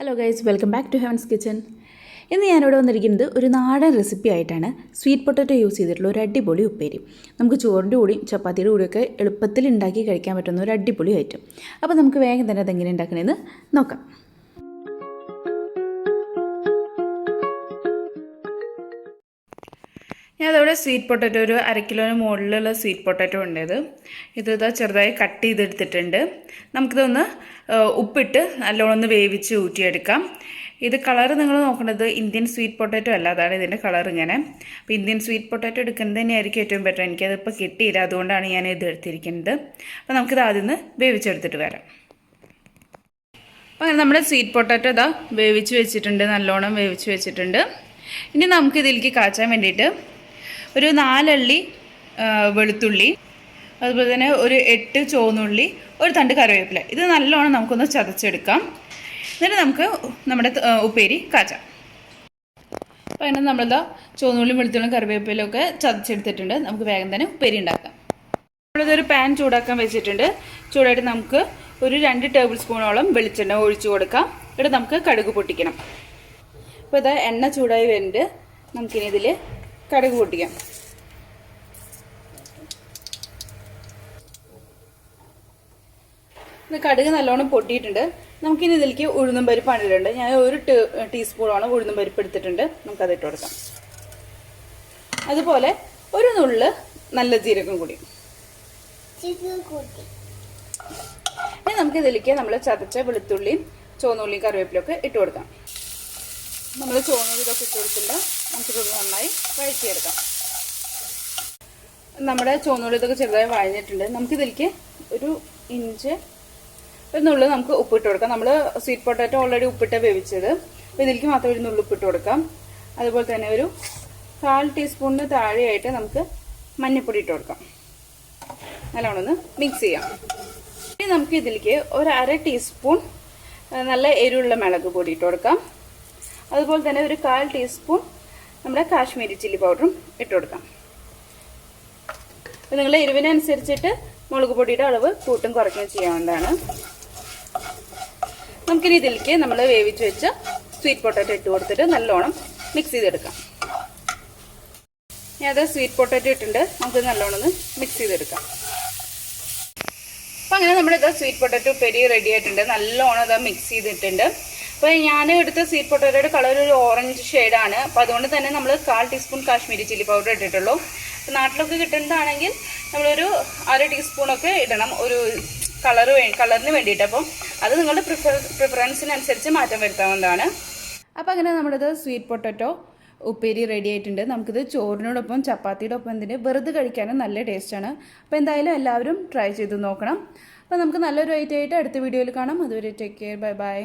Hello guys, welcome back to heavens kitchen. ഇന്ന് ഞാനിവിടെ വന്നിരിക്കുന്നത് ഒരു നാടൻ റെസിപ്പി ആയിട്ടാണ്. സ്വീറ്റ് പൊട്ടറ്റോ യൂസ് ചെയ്തിട്ടുള്ള ഒരു അടിപൊളി ഉപ്പേരി. നമുക്ക് ചോറിൻ്റെ കൂടിയും ചപ്പാത്തിയുടെ കൂടിയൊക്കെ എളുപ്പത്തിൽ ഉണ്ടാക്കി കഴിക്കാൻ പറ്റുന്ന ഒരു അടിപൊളി ഐറ്റം. അപ്പോൾ നമുക്ക് വേഗം തന്നെ അതെങ്ങനെ ഉണ്ടാക്കണമെന്ന് നോക്കാം. ഞാൻ അതവിടെ സ്വീറ്റ് പൊട്ടറ്റോ ഒരു 1/2 കിലോന് മുകളിലുള്ള സ്വീറ്റ് പൊട്ടറ്റോ ഉണ്ട്. ഇതാ ചെറുതായി കട്ട് ചെയ്തെടുത്തിട്ടുണ്ട്. നമുക്കിതൊന്ന് ഉപ്പിട്ട് നല്ലോണം ഒന്ന് വേവിച്ച് ഊറ്റിയെടുക്കാം. ഇത് കളർ നിങ്ങൾ നോക്കേണ്ടത് ഇന്ത്യൻ സ്വീറ്റ് പൊട്ടറ്റോ അല്ല, അതാണ് ഇതിൻ്റെ കളർ ഇങ്ങനെ. അപ്പോൾ ഇന്ത്യൻ സ്വീറ്റ് പൊട്ടറ്റോ എടുക്കുന്നത് തന്നെയായിരിക്കും ഏറ്റവും ബെറ്റർ. എനിക്കതിപ്പോൾ കിട്ടിയില്ല, അതുകൊണ്ടാണ് ഞാൻ ഇത് എടുത്തിരിക്കുന്നത്. അപ്പോൾ നമുക്കിത് ആദ്യം ഒന്ന് വേവിച്ചെടുത്തിട്ട് വരാം. അപ്പോൾ അങ്ങനെ നമ്മുടെ സ്വീറ്റ് പൊട്ടറ്റോ ഇതാ വേവിച്ച് വെച്ചിട്ടുണ്ട്, നല്ലോണം വേവിച്ച് വെച്ചിട്ടുണ്ട്. ഇനി നമുക്കിതിലേക്ക് കാച്ചാൻ വേണ്ടിയിട്ട് ഒരു 4 അള്ളി വെളുത്തുള്ളി, അതുപോലെ തന്നെ ഒരു 8 ചുവന്നുള്ളി, ഒരു തണ്ട് കറിവേപ്പില, ഇത് നല്ലോണം നമുക്കൊന്ന് ചതച്ചെടുക്കാം. എന്നിട്ട് നമുക്ക് നമ്മുടെ ഉപ്പേരി കാച്ചാം. അപ്പോൾ അതിന് നമ്മളിതാ ചുവന്നുള്ളിയും വെളുത്തുള്ളിയും കറിവേപ്പിലയും ഒക്കെ ചതച്ചെടുത്തിട്ടുണ്ട്. നമുക്ക് വേഗം തന്നെ ഉപ്പേരി ഉണ്ടാക്കാം. നമ്മളിതൊരു പാൻ ചൂടാക്കാൻ വെച്ചിട്ടുണ്ട്. ചൂടായിട്ട് നമുക്ക് ഒരു 2 ടേബിൾ സ്പൂണോളം വെളിച്ചെണ്ണ ഒഴിച്ചു കൊടുക്കാം. എന്നിട്ട് നമുക്ക് കടുക് പൊട്ടിക്കണം. അപ്പോൾ ഇതാ എണ്ണ ചൂടായി വരുന്നുണ്ട്. നമുക്കിനി ഇതിൽ കടുക് പൊട്ടിക്കാം. ഇത് കടുക് നല്ലോണം പൊട്ടിയിട്ടുണ്ട്. നമുക്കിനി ഇതിലേക്ക് ഉഴുന്നും പരിപ്പാണ് ഇടേണ്ടത്. ഞാൻ ഒരു ടീസ്പൂണാണ് ഉഴുന്നും പരിപ്പ് എടുത്തിട്ടുണ്ട്. നമുക്കത് ഇട്ട് കൊടുക്കാം. അതുപോലെ ഒരു നുള്ള് നല്ല ജീരകം കൂടി. ഇനി നമുക്കിതിലേക്ക് നമ്മൾ ചതച്ച വെളുത്തുള്ളിയും ചുവന്നുള്ളിയും കറിവേപ്പിലൊക്കെ ഇട്ട് കൊടുക്കാം. നമ്മൾ ചുവന്നുള്ളിയൊക്കെ ഇട്ട് കൊടുത്തിട്ട് നമുക്കിതൊന്ന് നന്നായി വഴറ്റിയെടുക്കാം. നമ്മുടെ ചുവന്നുള്ളി ഇതൊക്കെ ചെറുതായി വഴഞ്ഞിട്ടുണ്ട്. നമുക്കിതിലേക്ക് ഒരു ഇഞ്ച് നുള്ളു നമുക്ക് ഉപ്പിട്ട് കൊടുക്കാം. നമ്മൾ സ്വീറ്റ് പൊട്ടാറ്റോ ഓൾറെഡി ഉപ്പിട്ട് വേവിച്ചത്. അപ്പോൾ ഇതിലേക്ക് മാത്രം ഒരു നുള്ളു ഉപ്പിട്ട് കൊടുക്കാം. അതുപോലെ തന്നെ ഒരു 1/4 ടീസ്പൂണിന് താഴെയായിട്ട് നമുക്ക് മഞ്ഞൾപ്പൊടി ഇട്ട് കൊടുക്കാം. നല്ലോണം ഒന്ന് മിക്സ് ചെയ്യാം. ഇനി നമുക്ക് ഇതിലേക്ക് ഒരു 1/2 ടീസ്പൂൺ നല്ല എരിവുള്ള മുളക് പൊടി ഇട്ട് കൊടുക്കാം. അതുപോലെ തന്നെ ഒരു 1/4 ടീസ്പൂൺ നമ്മുടെ കാശ്മീരി ചില്ലി പൗഡറും ഇട്ട് കൊടുക്കാം. അപ്പോൾ നിങ്ങളുടെ എരിവിനനുസരിച്ചിട്ട് മുളക് പൊടിയുടെ അളവ് കൂട്ടും കുറയ്ക്കുകയും ചെയ്യാവുന്നതാണ്. നമുക്കിനി ഇതിലേക്ക് നമ്മൾ വേവിച്ച് വെച്ച സ്വീറ്റ് പൊട്ടാറ്റോ ഇട്ട് കൊടുത്തിട്ട് നല്ലോണം മിക്സ് ചെയ്തെടുക്കാം. ഞാൻ അത് സ്വീറ്റ് പൊട്ടാറ്റോ ഇട്ടിട്ടുണ്ട്. നമുക്ക് നല്ലോണം ഒന്ന് മിക്സ് ചെയ്തെടുക്കാം. അപ്പം അങ്ങനെ നമ്മുടെ ഇത് സ്വീറ്റ് പൊട്ടാറ്റോ ഉപ്പേരി റെഡി ആയിട്ടുണ്ട്. നല്ലോണം അത് മിക്സ് ചെയ്തിട്ടുണ്ട്. അപ്പോൾ ഞാൻ എടുത്ത സ്വീറ്റ് പൊട്ടാറ്റോയുടെ കളർ ഒരു ഓറഞ്ച് ഷെയ്ഡാണ്. അപ്പോൾ അതുകൊണ്ട് തന്നെ നമ്മൾ 1/4 ടീസ്പൂൺ കാശ്മീരി ചില്ലി പൗഡർ ഇട്ടിട്ടുള്ളൂ. അപ്പോൾ നാട്ടിലൊക്കെ കിട്ടുന്നതാണെങ്കിൽ നമ്മളൊരു 1/2 ടീസ്പൂണൊക്കെ ഇടണം, ഒരു കളറിന് വേണ്ടിയിട്ട്. അപ്പം അത് നിങ്ങളുടെ പ്രിഫറൻസിനനുസരിച്ച് മാറ്റം വരുത്താവുന്നതാണ്. അപ്പോൾ അങ്ങനെ നമ്മുടേത് സ്വീറ്റ് പൊട്ടാറ്റോ ഉപ്പേരി റെഡി ആയിട്ടുണ്ട്. നമുക്കിത് ചോറിനോടൊപ്പം ചപ്പാത്തിയുടെ ഒപ്പം ഇതിന് വെറുതെ കഴിക്കാനും നല്ല ടേസ്റ്റാണ്. അപ്പോൾ എന്തായാലും എല്ലാവരും ട്രൈ ചെയ്ത് നോക്കണം. അപ്പോൾ നമുക്ക് നല്ലൊരു ഐറ്റം ആയിട്ട് അടുത്ത വീഡിയോയിൽ കാണാം. അതുവരെ ടേക്ക് കെയർ, ബൈ ബൈ.